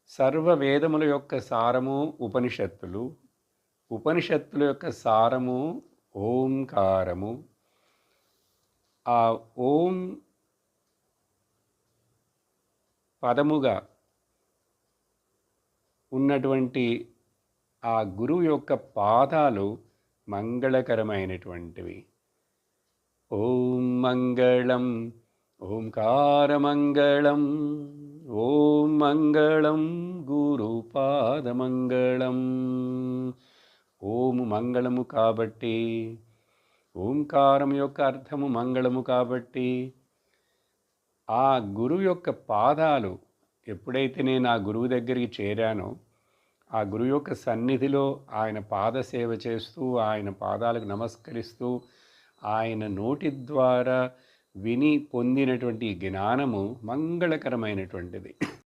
సర్వ వేదముల యొక్క సారము ఉపనిషత్తులు, ఉపనిషత్తుల యొక్క సారము ఓంకారము. ఆ ఓం పదముగా ఉన్నటువంటి ఆ గురువు యొక్క పాదాలు మంగళకరమైనటువంటివి. ఓం మంగళం ఓంకారమంగళం, ఓం మంగళం గురుపాదమంగళం. ఓము మంగళము కాబట్టి, ఓంకారం యొక్క అర్థము మంగళము కాబట్టి, ఆ గురువు యొక్క పాదాలు ఎప్పుడైతే నేను ఆ గురువు దగ్గరికి చేరానో, ఆ గురువు యొక్క సన్నిధిలో ఆయన పాదసేవ చేస్తూ, ఆయన పాదాలకు నమస్కరిస్తూ, ఆయన నోటి ద్వారా విని పొందినటువంటి జ్ఞానము మంగళకరమైనటువంటిది.